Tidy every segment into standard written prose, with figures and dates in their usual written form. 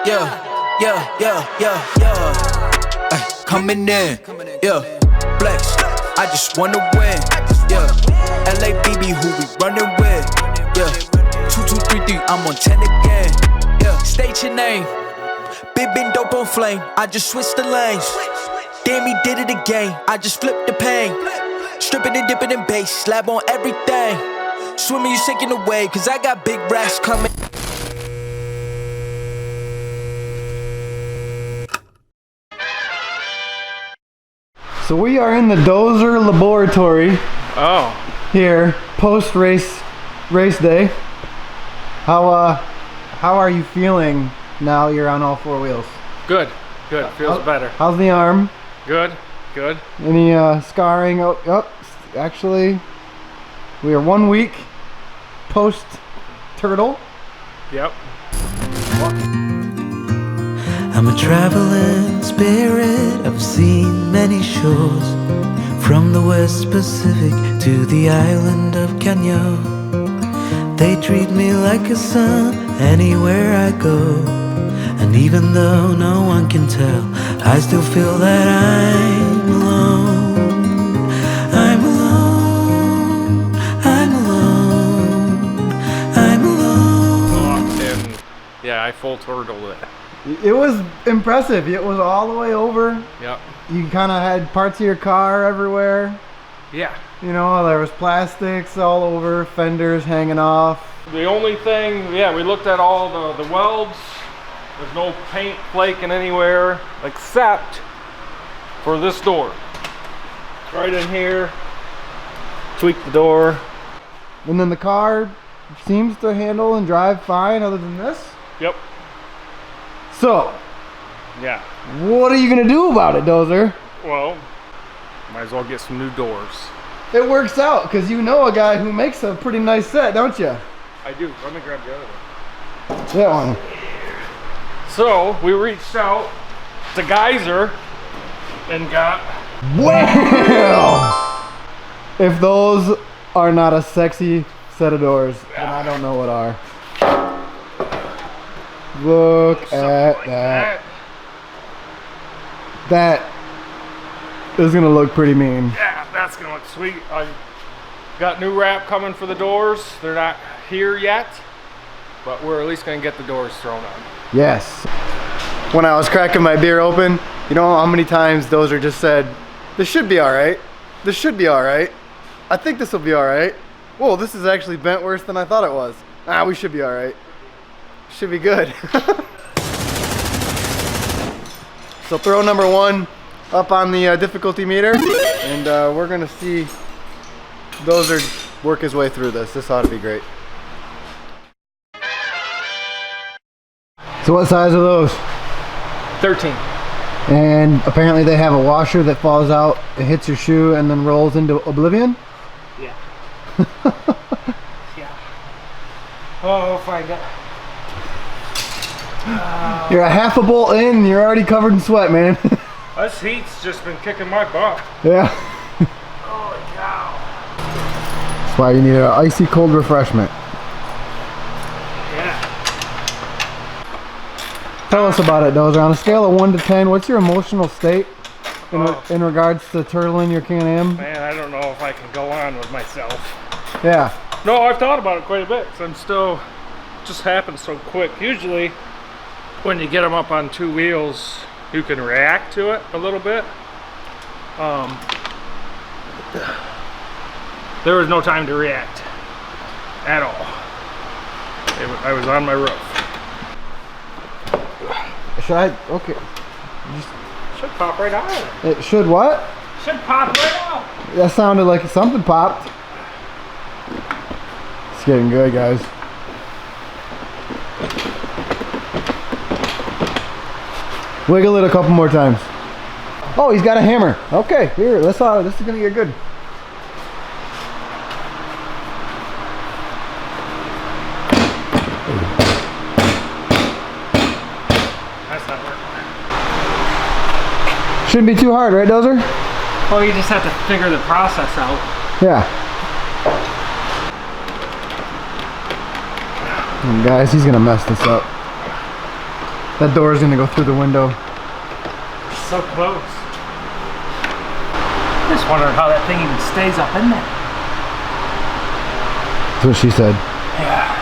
Ay, coming in, yeah. Flex, I just wanna win, yeah. LABB, who we running with, yeah. 2233, I'm on 10 again, yeah. State your name, big been dope on flame. I just switched the lanes. Damn, he did it again. I just flipped the pain. Stripping and dipping in bass, slab on everything. Swimming, you sinking away, cause I got big racks coming. So we are in the Dozer laboratory. Oh. Here, post race day. How are you feeling now you're on all four wheels? Good. Feels better. How's the arm? Good. Any scarring? Oh, actually, we are 1 week post Throttle. Yep. I'm a traveling spirit, I've seen many shores, from the West Pacific to the island of Kenya. They treat me like a son anywhere I go, and even though no one can tell, I still feel that I'm alone. I'm alone. I'm alone. I'm alone. And yeah, I full turtled it. It was impressive. It was all the way over. Yep. You kind of had parts of your car everywhere. Yeah. You know, there was plastics all over, fenders hanging off. The only thing, yeah, we looked at all the welds. There's no paint flaking anywhere except for this door. Right in here. Tweak the door. And then the car seems to handle and drive fine other than this. Yep. So, Yeah. what are you going to do about it, Dozer? Well, might as well get some new doors. It works out because you know a guy who makes a pretty nice set, don't you? I do. Let me grab the other one. That one. So we reached out to Geyser and got. Well, if those are not a sexy set of doors, then I don't know what are. Look at Like that. That is gonna look pretty mean. Yeah, that's gonna look sweet. I got new wrap coming for the doors. They're not here yet, but we're at least gonna get the doors thrown on. Yes. When I was cracking my beer open, you know how many times Dozer just said, "This should be all right. This should be all right. I think this will be all right. Whoa, this is actually bent worse than I thought it was. Ah, we should be all right. Should be good." So throw number one up on the difficulty meter, and we're gonna see Dozer work his way through this. This ought to be great. So what size are those? 13. And apparently they have a washer that falls out, it hits your shoe, and then rolls into oblivion? Yeah. Yeah. Oh, if I got. You're a half a bolt in, and you're already covered in sweat, man. This heat's just been kicking my butt. Yeah. Holy cow. That's why you need an icy cold refreshment. Yeah. Tell us about it, Dozer. On a scale of 1 to 10, what's your emotional state in regards to turtling your Can-Am? Man, I don't know if I can go on with myself. Yeah. No, I've thought about it quite a bit. 'Cause I'm still, just happens so quick. Usually, when you get them up on two wheels, you can react to it a little bit. There was no time to react at all. I was on my roof. Should I? Okay. Should pop right out. It should what? Should pop right out. That sounded like something popped. It's getting good, guys. Wiggle it a couple more times. Oh, he's got a hammer. Okay, here, let's this is gonna get good. That's not working. Shouldn't be too hard, right, Dozer? Well, you just have to figure the process out. Yeah. And guys, he's gonna mess this up. That door is gonna go through the window. So close. Just wondering how that thing even stays up in there. That's what she said. Yeah.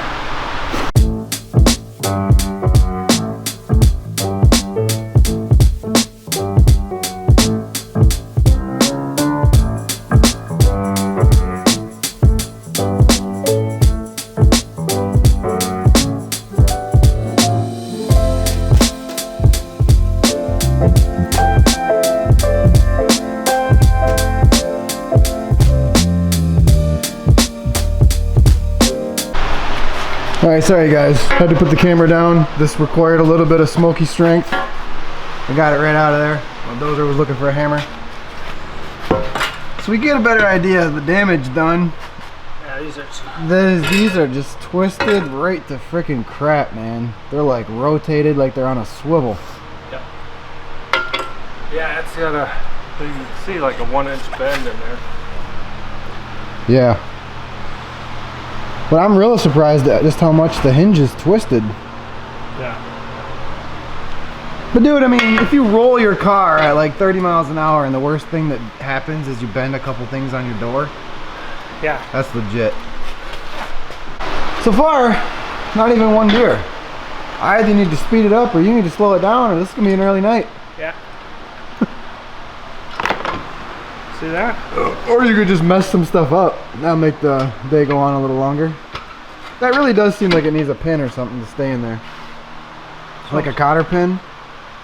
Alright, sorry guys. Had to put the camera down. This required a little bit of smoky strength. I got it right out of there while Dozer was looking for a hammer. So we get a better idea of the damage done. Yeah, These are just twisted right to freaking crap, man. They're like rotated like they're on a swivel. Yeah, it's got a, you can see like a 1-inch bend in there. Yeah. But I'm really surprised at just how much the hinge is twisted. Yeah. But dude, I mean, if you roll your car at like 30 miles an hour and the worst thing that happens is you bend a couple things on your door, Yeah. that's legit. So far, not even one beer. I either need to speed it up or you need to slow it down or this is gonna be an early night. Yeah. See that? Or you could just mess some stuff up. That'll make the day go on a little longer. That really does seem like it needs a pin or something to stay in there. Like a cotter pin.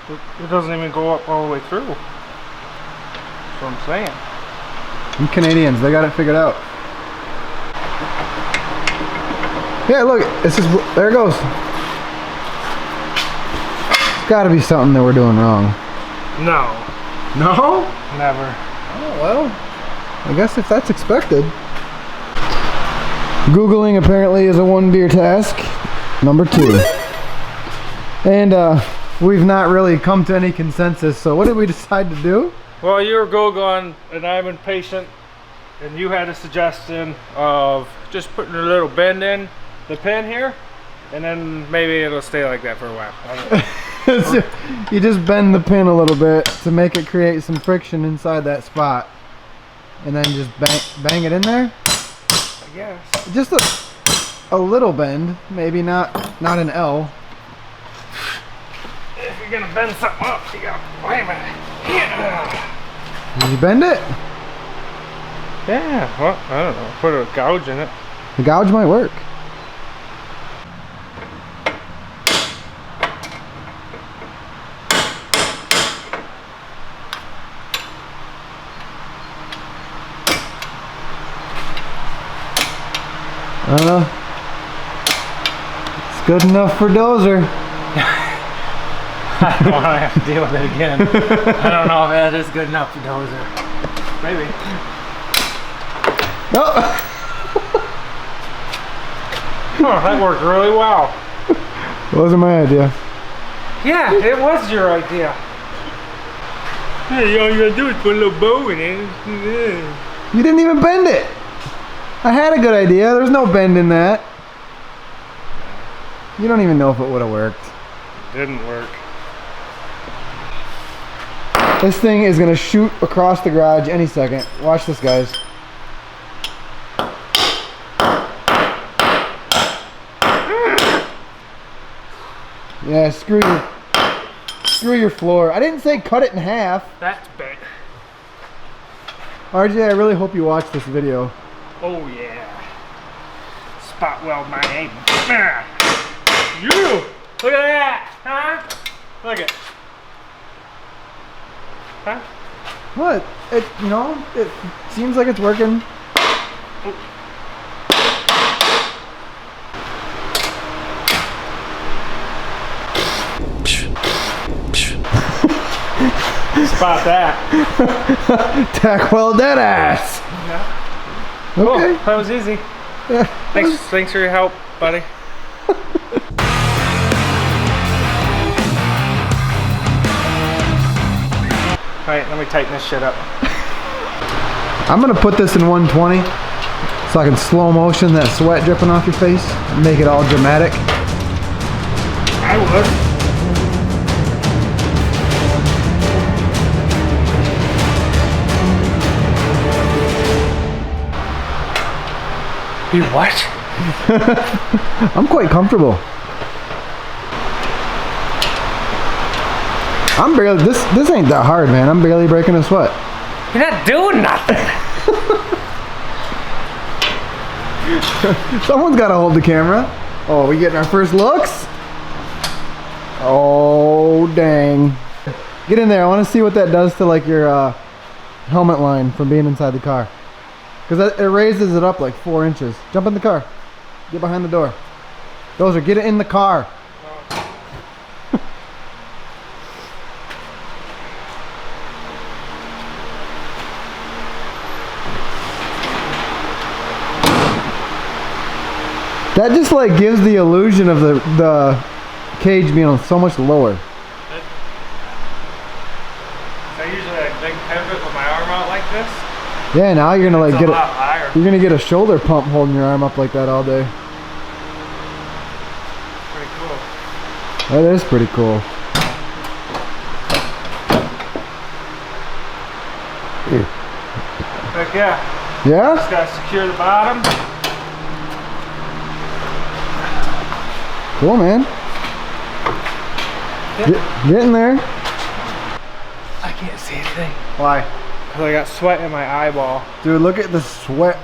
It doesn't even go up all the way through. That's what I'm saying. Them Canadians, they got it figured out. Yeah, look, it's just, there it goes. It's gotta be something that we're doing wrong. No. No? Never. Oh, well, I guess if that's expected. Googling apparently is a 1 beer task. Number 2. And we've not really come to any consensus, so what did we decide to do? Well, you were Googling and I'm impatient, and you had a suggestion of just putting a little bend in the pin here, and then maybe it'll stay like that for a while. I don't know. You just bend the pin a little bit to make it create some friction inside that spot, and then just bang it in there. I guess. Just a little bend, maybe not an L. If you're gonna bend something up, you gotta wait a minute. Yeah. Did you bend it? Yeah. Well, I don't know. Put a gouge in it. The gouge might work. It's good enough for Dozer. I don't want to have to deal with it again. I don't know if that is good enough for Dozer. Maybe. No. Oh, that worked really well. It wasn't my idea. Yeah, it was your idea. Hey, all you gotta do is put a little bow in it. You didn't even bend it. I had a good idea. There's no bend in that. You don't even know if it would have worked. Didn't work. This thing is gonna shoot across the garage any second. Watch this, guys. Yeah, screw your floor. I didn't say cut it in half. That's bad. RJ, I really hope you watch this video. Oh yeah. Spot weld my aim. You! Look at that! Huh? Look at. Huh? What? It seems like it's working. Spot that. Tack weld that ass. Yeah. Okay. Cool. That was easy. Yeah. Thanks for your help, buddy. Alright, let me tighten this shit up. I'm gonna put this in 120 so I can slow motion that sweat dripping off your face and make it all dramatic. I would. You what? I'm quite comfortable. I'm barely, this ain't that hard, man. I'm barely breaking a sweat. You're not doing nothing. Someone's got to hold the camera. Oh, we getting our first looks? Oh, dang. Get in there. I want to see what that does to like your helmet line from being inside the car. Because it raises it up like 4 inches. Jump in the car. Get behind the door. Dozer, get it in the car. That just like gives the illusion of the cage being so much lower. So usually I big pivot with my arm out like this. Yeah, now you're gonna like It's a lot higher. you're gonna get a shoulder pump holding your arm up like that all day. Pretty cool. That is pretty cool. Heck yeah. Yeah? Just gotta secure the bottom. Cool, man. Get in there. I can't see anything. Why? Because I got sweat in my eyeball. Dude, look at the sweat.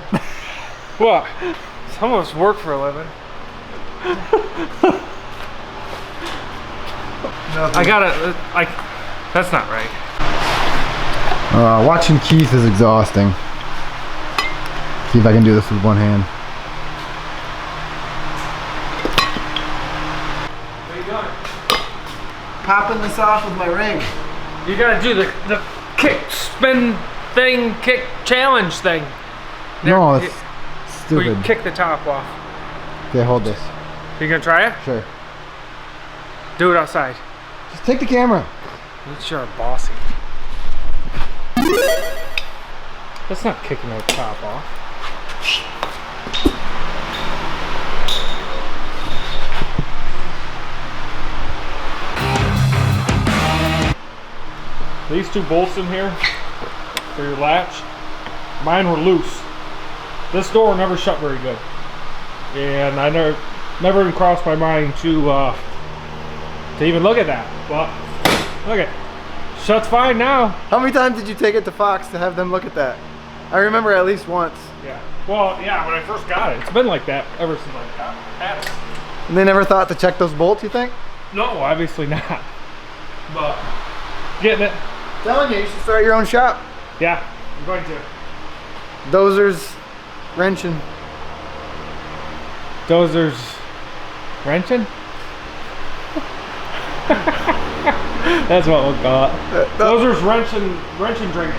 What? Some of us work for a living. I gotta, like, that's not right. Watching Keith is exhausting. See if I can do this with one hand. What are you doing? Popping this off with my ring. You gotta do the kick, spin thing, kick challenge thing. No, that's Where you stupid. kick the top off. Okay, hold this. You gonna try it? Sure. Do it outside. Just take the camera. You sure are bossy. That's not kicking the top off. These two bolts in here for your latch, mine were loose. This door never shut very good, and I never even crossed my mind to even look at that. But look at it. Shuts fine now. How many times did you take it to Fox to have them look at that? I remember at least once. Yeah. Well, yeah, when I first got it, it's been like that ever since I got it. And they never thought to check those bolts, you think? No, obviously not. But getting it. Telling you, you should start your own shop. Yeah, I'm going to. Dozer's wrenching. Dozer's wrenching? That's what we'll call it. Dozer's wrenching drink.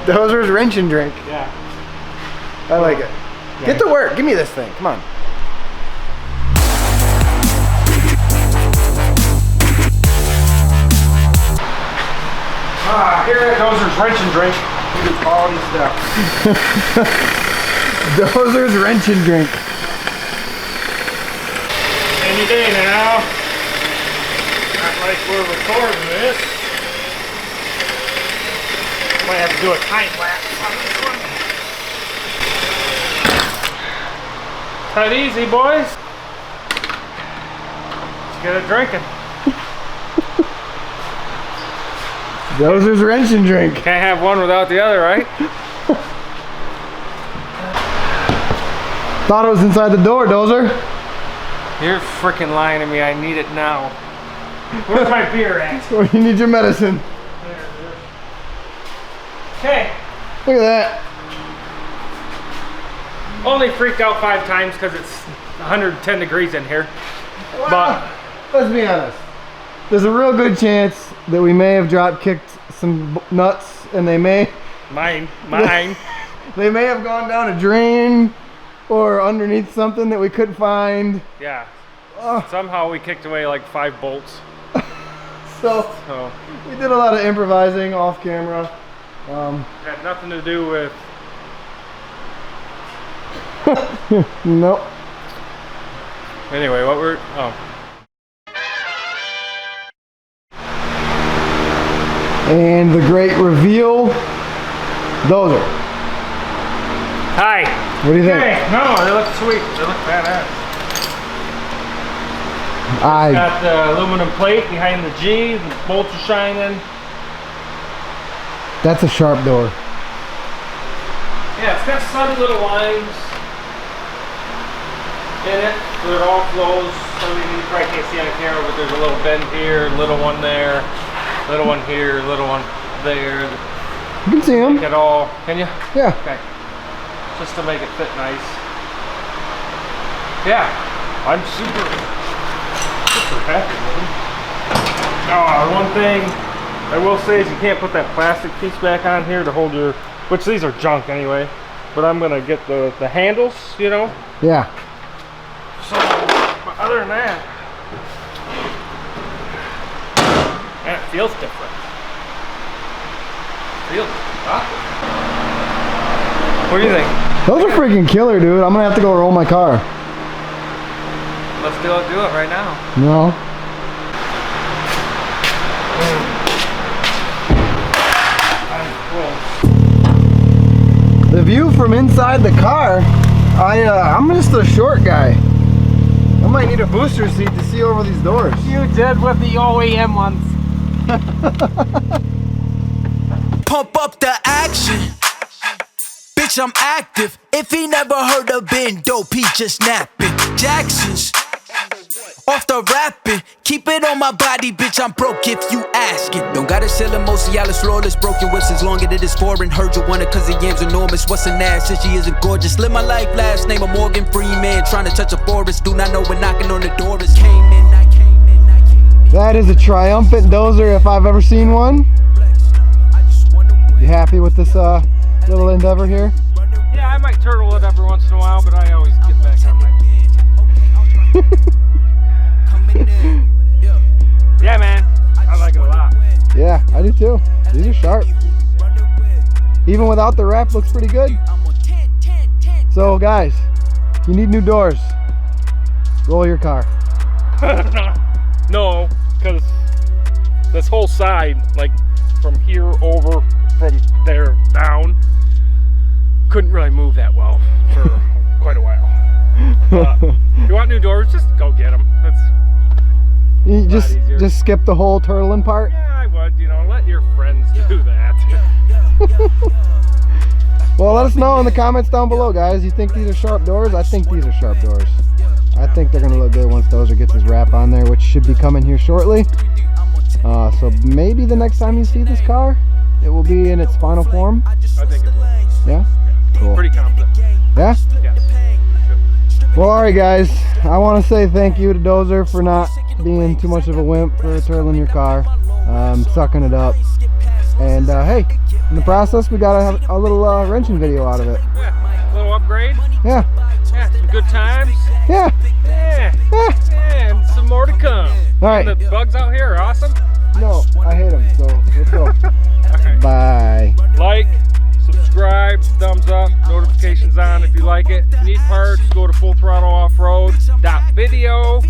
Dozer's wrench and drink. Yeah. I like it. Yeah. Get to work. Give me this thing. Come on. Here at Dozer's wrench and drink. We do quality stuff. Dozer's wrench and drink. Any day now. Not like we're recording this. Might have to do a time lapse on this one. Cut easy, boys. Let's get it drinking. Dozer's wrench and drink. Can't have one without the other, right? Thought it was inside the door, Dozer. You're freaking lying to me. I need it now. Where's my beer at? Well, you need your medicine. Okay. Look at that. Only freaked out 5 times because it's 110 degrees in here. But Let's be honest. There's a real good chance that we may have drop kicked some nuts, and they may mine. they may have gone down a drain or underneath something that we couldn't find. Yeah. Somehow we kicked away like 5 bolts. So we did a lot of improvising off camera. Had nothing to do with. Nope. Anyway, what we're And the great reveal, Dozer. Hi. What do you think? Hey, no, they look sweet. They look badass. Got the aluminum plate behind the G. The bolts are shining. That's a sharp door. Yeah, it's got subtle little lines in it, so it all flows. I mean, you probably can't see on camera, but there's a little bend here, little one there, little one here, little one there. You can see them. Make it all, can you? Yeah. Okay. Just to make it fit nice. Yeah, I'm super happy with them. Oh, one thing I will say is you can't put that plastic piece back on here to hold your, which these are junk anyway, but I'm gonna get the handles, you know? Yeah. So, but other than that, man, it feels different. Feels awesome. What do you think? Those are freaking killer, dude. I'm gonna have to go roll my car. Let's do it right now. No. The view from inside the car, I'm just a short guy. I might need a booster seat to see over these doors. You did with the OEM ones. Pump up the action. Bitch, I'm active. If he never heard of Ben Dope, he just napping. Jackson's off the rapping. Keep it on my body, bitch, I'm broke if you ask it. Don't gotta sell a Mosialis flawless. Broken whips as long as it is foreign. Heard you want it cause the yam's enormous. What's an ass since she isn't gorgeous? Live my life last name of Morgan Freeman. Trying to touch a forest. Do not know when knocking on the door is. Came in. That is a triumphant Dozer if I've ever seen one. You happy with this little endeavor here? Yeah, I might turtle it every once in a while, but I always get back on my feet. Yeah, man, I like it a lot. Yeah, I do too. These are sharp. Even without the wrap, looks pretty good. So guys, if you need new doors, roll your car. No, because this whole side, like from here over, from there down, couldn't really move that well for quite a while. You want new doors? Just go get them. That's You just skip the whole turtling part? Yeah, I would. You know, let your friends do that. Well, let us know in the comments down below, guys. You think these are sharp doors? I think these are sharp doors. I think they're gonna look good once Dozer gets his wrap on there, which should be coming here shortly. So maybe the next time you see this car, it will be in its final form. I think it will. Yeah? Cool. Pretty confident. Yeah? Yes. Well, alright guys, I want to say thank you to Dozer for not being too much of a wimp for turtling your car, sucking it up. And hey, in the process we got a little wrenching video out of it. Yeah, a little upgrade. Yeah. Yeah, some good times. Yeah. Yeah. Yeah, and some more to come. Alright. And the bugs out here are awesome. No, I hate them, so let's go. Right. Bye. Like, subscribe, thumbs up, notifications on if you like it. If you need parts, go to fullthrottleoffroad.video.